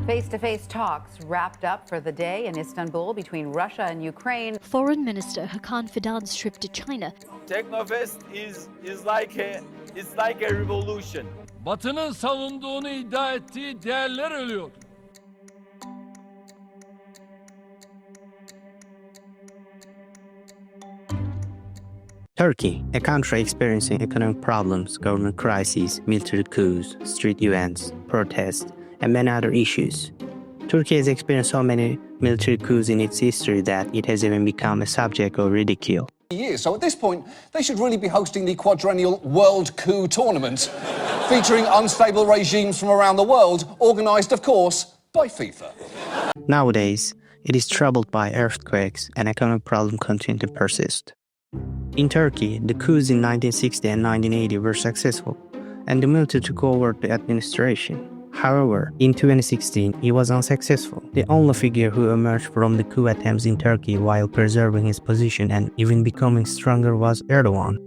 Face-to-face talks wrapped up for the day in Istanbul between Russia and Ukraine. Foreign Minister Hakan Fidan's trip to China. Technofest is like a revolution. Batı'nın savunduğunu iddia ettiği değerler ölüyor. Turkey, a country experiencing economic problems, government crises, military coups, street events, protests, and many other issues. Turkey has experienced so many military coups in its history that it has even become a subject of ridicule. So at this point, they should really be hosting the quadrennial World Coup Tournament, featuring unstable regimes from around the world, organised, of course, by FIFA. Nowadays, it is troubled by earthquakes and economic problems continue to persist. In Turkey, the coups in 1960 and 1980 were successful, and the military took over the administration. However, in 2016, he was unsuccessful. The only figure who emerged from the coup attempts in Turkey while preserving his position and even becoming stronger was Erdogan.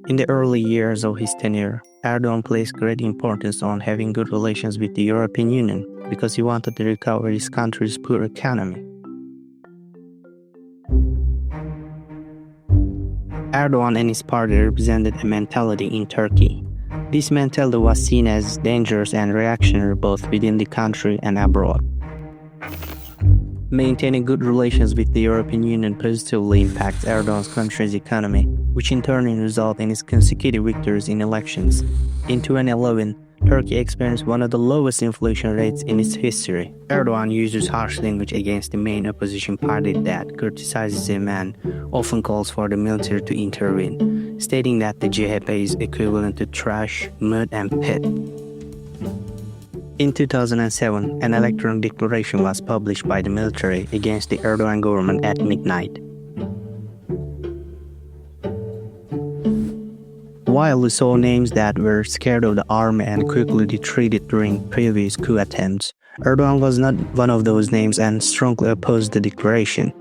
In the early years of his tenure, Erdogan placed great importance on having good relations with the European Union because he wanted to recover his country's poor economy. Erdogan and his party represented a mentality in Turkey. This mentality was seen as dangerous and reactionary both within the country and abroad. Maintaining good relations with the European Union positively impacts Erdogan's country's economy, which in turn resulted in his consecutive victories in elections. In 2011, Turkey experienced one of the lowest inflation rates in its history. Erdogan uses harsh language against the main opposition party that criticizes him and often calls for the military to intervene, stating that the CHP is equivalent to trash, mud, and pit. In 2007, an electronic declaration was published by the military against the Erdogan government at midnight. While we saw names that were scared of the army and quickly retreated during previous coup attempts, Erdogan was not one of those names and strongly opposed the declaration.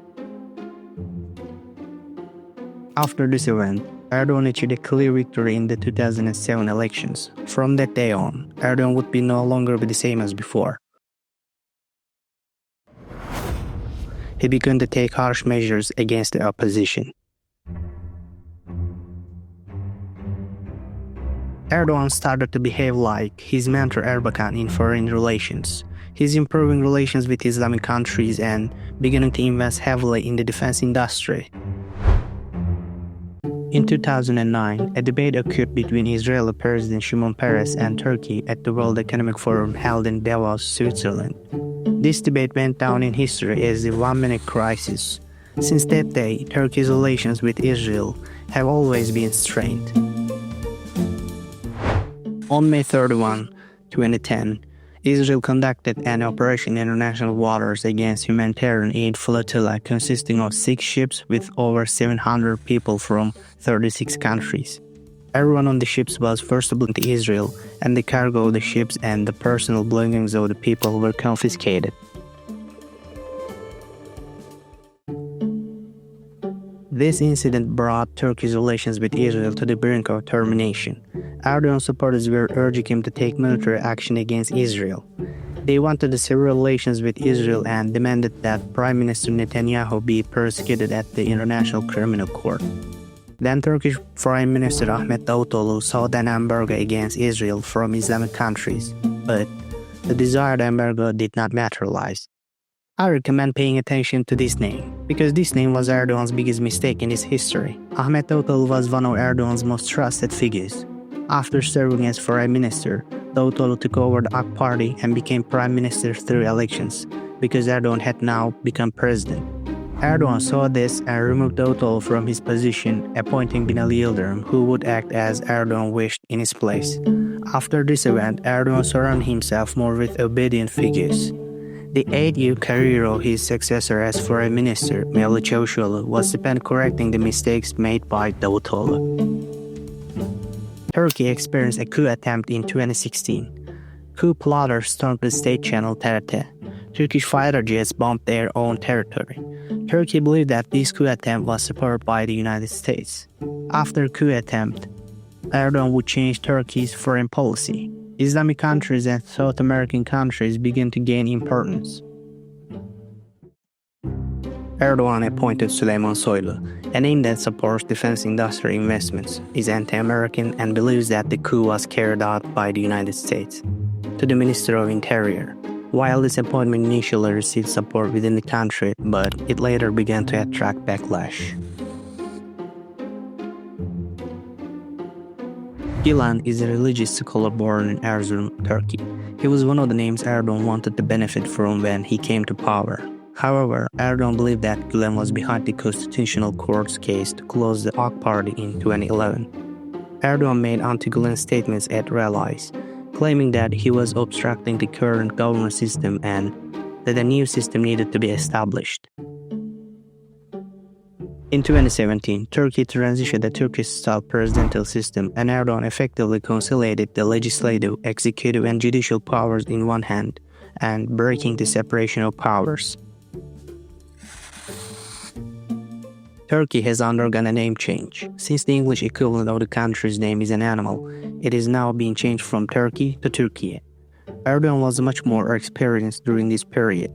After this event, Erdogan achieved a clear victory in the 2007 elections. From that day on, Erdogan would be no longer be the same as before. He began to take harsh measures against the opposition. Erdogan started to behave like his mentor Erbakan in foreign relations. He's improving relations with Islamic countries and beginning to invest heavily in the defense industry. In 2009, a debate occurred between Israeli President Shimon Peres and Turkey at the World Economic Forum held in Davos, Switzerland. This debate went down in history as the one-minute crisis. Since that day, Turkey's relations with Israel have always been strained. On May 31, 2010, Israel conducted an operation in international waters against humanitarian aid flotilla consisting of 6 ships with over 700 people from 36 countries. Everyone on the ships was forcibly to Israel, and the cargo of the ships and the personal belongings of the people were confiscated. This incident brought Turkey's relations with Israel to the brink of termination. Erdogan supporters were urging him to take military action against Israel. They wanted to sever relations with Israel and demanded that Prime Minister Netanyahu be prosecuted at the International Criminal Court. Then Turkish Prime Minister Ahmet Davutoğlu sought an embargo against Israel from Islamic countries, but the desired embargo did not materialize. I recommend paying attention to this name, because this name was Erdogan's biggest mistake in his history. Ahmet Davutoğlu was one of Erdogan's most trusted figures. After serving as Prime Minister, Davutoğlu took over the AK Party and became Prime Minister through elections, because Erdogan had now become president. Erdogan saw this and removed Davutoğlu from his position, appointing Binali Yıldırım, who would act as Erdogan wished in his place. After this event, Erdogan surrounded himself more with obedient figures. The 8-year career of his successor as Foreign Minister, Mevlut Çavuşoğlu, was spent correcting the mistakes made by Davutoğlu. Turkey experienced a coup attempt in 2016. Coup plotters stormed the state channel TRT. Turkish fighter jets bombed their own territory. Turkey believed that this coup attempt was supported by the United States. After coup attempt, Erdogan would change Turkey's foreign policy. Islamic countries and South American countries began to gain importance. Erdogan appointed Süleyman Soylu, a name that supports defense industry investments, is anti-American and believes that the coup was carried out by the United States, to the Minister of Interior. While this appointment initially received support within the country, but it later began to attract backlash. Gilan is a religious scholar born in Erzurum, Turkey. He was one of the names Erdogan wanted to benefit from when he came to power. However, Erdogan believed that Gülen was behind the Constitutional Court's case to close the AK Party in 2011. Erdogan made anti-Gülen statements at rallies, claiming that he was obstructing the current government system and that a new system needed to be established. In 2017, Turkey transitioned the Turkish-style presidential system, and Erdogan effectively consolidated the legislative, executive, and judicial powers in one hand, and breaking the separation of powers. Turkey has undergone a name change. Since the English equivalent of the country's name is an animal, it is now being changed from Turkey to Türkiye. Erdogan was much more experienced during this period.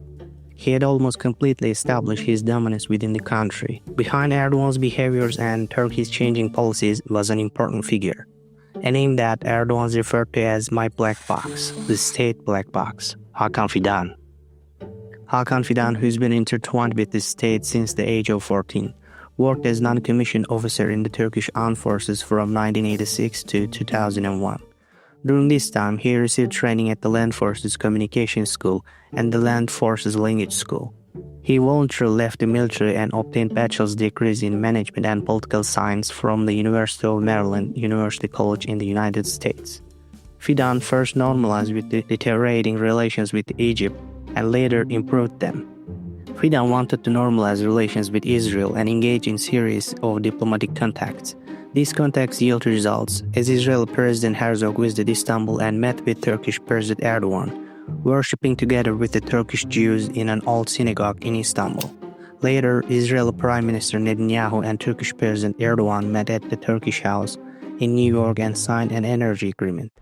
He had almost completely established his dominance within the country. Behind Erdogan's behaviors and Turkey's changing policies was an important figure, a name that Erdogan referred to as my black box, the state black box, Hakan Fidan. Hakan Fidan, who's been intertwined with the state since the age of 14, worked as non-commissioned officer in the Turkish Armed Forces from 1986 to 2001. During this time, he received training at the Land Forces Communication School and the Land Forces Language School. He voluntarily left the military and obtained bachelor's degrees in management and political science from the University of Maryland University College in the United States. Fidan first normalized with the deteriorating relations with Egypt and later improved them. Fidan wanted to normalize relations with Israel and engage in series of diplomatic contacts. These contacts yielded results, as Israeli President Herzog visited Istanbul and met with Turkish President Erdogan, worshipping together with the Turkish Jews in an old synagogue in Istanbul. Later, Israeli Prime Minister Netanyahu and Turkish President Erdogan met at the Turkish House in New York and signed an energy agreement.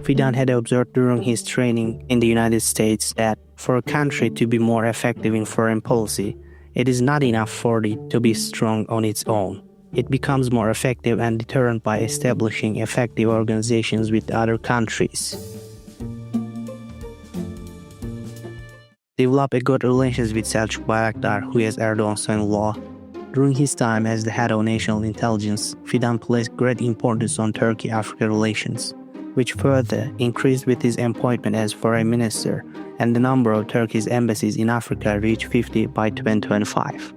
Fidan had observed during his training in the United States that for a country to be more effective in foreign policy, it is not enough for it to be strong on its own. It becomes more effective and deterrent by establishing effective organizations with other countries. Develop a good relations with Selçuk Bayraktar, who is Erdogan's son-in-law. During his time as the head of national intelligence, Fidan placed great importance on Turkey-Africa relations, which further increased with his appointment as foreign minister, and the number of Turkey's embassies in Africa reached 50 by 2025.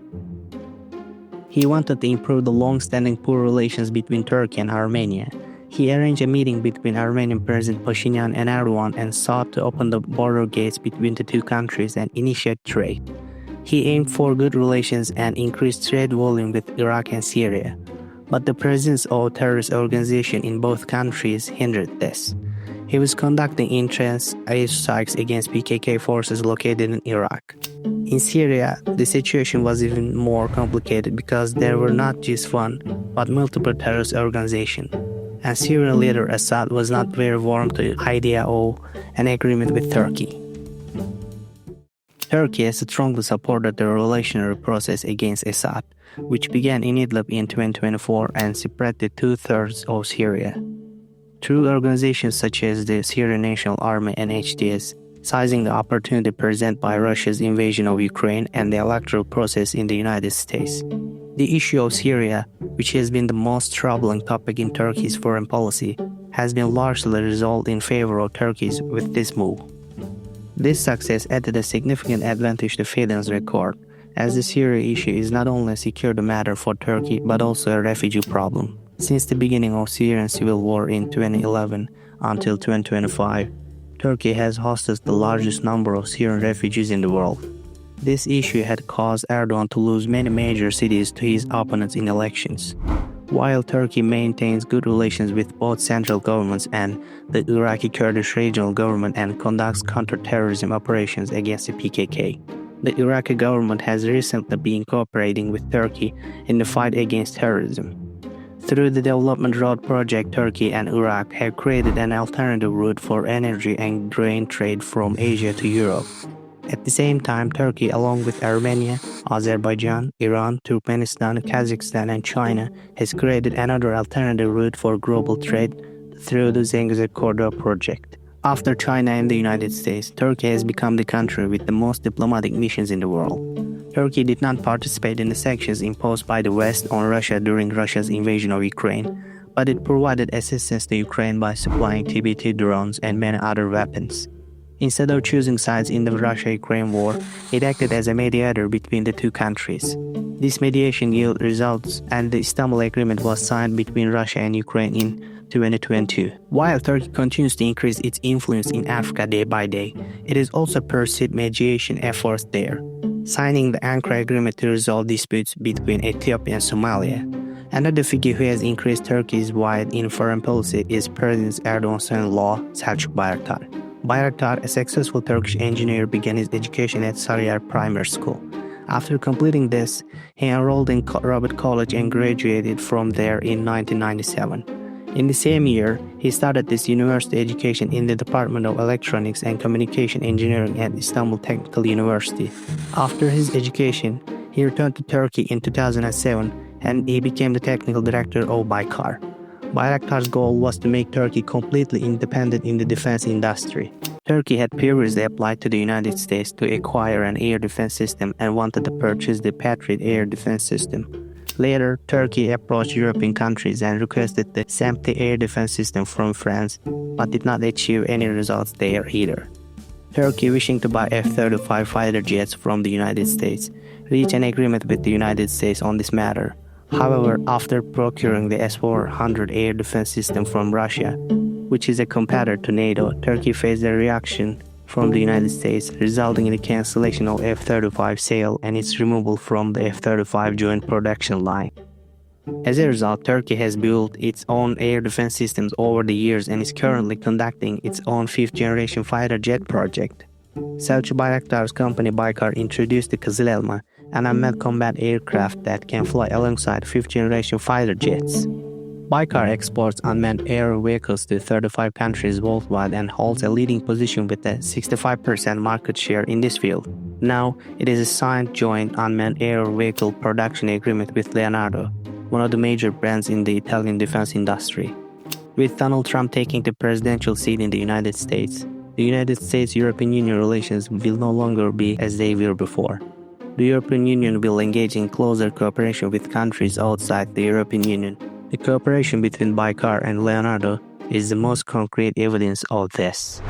He wanted to improve the long-standing poor relations between Turkey and Armenia. He arranged a meeting between Armenian President Pashinyan and Erdogan and sought to open the border gates between the two countries and initiate trade. He aimed for good relations and increased trade volume with Iraq and Syria. But the presence of terrorist organizations in both countries hindered this. He was conducting intense airstrikes against PKK forces located in Iraq. In Syria, the situation was even more complicated because there were not just one, but multiple terrorist organizations. And Syrian leader Assad was not very warm to the idea of an agreement with Turkey. Turkey has strongly supported the revolutionary process against Assad, which began in Idlib in 2024 and spread to two-thirds of Syria. Through organizations such as the Syrian National Army and HTS, seizing the opportunity presented by Russia's invasion of Ukraine and the electoral process in the United States. The issue of Syria, which has been the most troubling topic in Turkey's foreign policy, has been largely resolved in favor of Turkey with this move. This success added a significant advantage to Fidan's record, as the Syria issue is not only a security matter for Turkey but also a refugee problem. Since the beginning of Syrian civil war in 2011 until 2025, Turkey has hosted the largest number of Syrian refugees in the world. This issue had caused Erdogan to lose many major cities to his opponents in elections. While Turkey maintains good relations with both central governments and the Iraqi Kurdish regional government and conducts counter-terrorism operations against the PKK, the Iraqi government has recently been cooperating with Turkey in the fight against terrorism. Through the development road project, Turkey and Iraq have created an alternative route for energy and grain trade from Asia to Europe. At the same time, Turkey, along with Armenia, Azerbaijan, Iran, Turkmenistan, Kazakhstan, and China, has created another alternative route for global trade through the Zengezur Corridor project. After China and the United States, Turkey has become the country with the most diplomatic missions in the world. Turkey did not participate in the sanctions imposed by the West on Russia during Russia's invasion of Ukraine, but it provided assistance to Ukraine by supplying TB2 drones and many other weapons. Instead of choosing sides in the Russia-Ukraine war, it acted as a mediator between the two countries. This mediation yielded results, and the Istanbul Agreement was signed between Russia and Ukraine in 2022. While Turkey continues to increase its influence in Africa day by day, it has also pursued mediation efforts there, signing the Ankara Agreement to resolve disputes between Ethiopia and Somalia. Another figure who has increased Turkey's weight in foreign policy is President Erdogan's son-in-law, Selçuk Bayraktar. Bayraktar, a successful Turkish engineer, began his education at Sarıyer Primary School. After completing this, he enrolled in Robert College and graduated from there in 1997. In the same year, he started his university education in the Department of Electronics and Communication Engineering at Istanbul Technical University. After his education, he returned to Turkey in 2007 and he became the technical director of Baykar. Bayraktar's goal was to make Turkey completely independent in the defense industry. Turkey had previously applied to the United States to acquire an air defense system and wanted to purchase the Patriot air defense system. Later, Turkey approached European countries and requested the SAMP air defense system from France, but did not achieve any results there either. Turkey, wishing to buy F-35 fighter jets from the United States, reached an agreement with the United States on this matter. However, after procuring the S-400 air defense system from Russia, which is a competitor to NATO, Turkey faced a reaction from the United States, resulting in the cancellation of F-35 sale and its removal from the F-35 joint production line. As a result, Turkey has built its own air defense systems over the years and is currently conducting its own fifth-generation fighter jet project. Selçuk Bayraktar's company Baykar introduced the Kızıl Elma, an unmanned combat aircraft that can fly alongside fifth-generation fighter jets. Baykar exports unmanned air vehicles to 35 countries worldwide and holds a leading position with a 65% market share in this field. Now, it is a signed joint unmanned air vehicle production agreement with Leonardo, one of the major brands in the Italian defense industry. With Donald Trump taking the presidential seat in the United States, the United States-European Union relations will no longer be as they were before. The European Union will engage in closer cooperation with countries outside the European Union. The cooperation between Baykar and Leonardo is the most concrete evidence of this.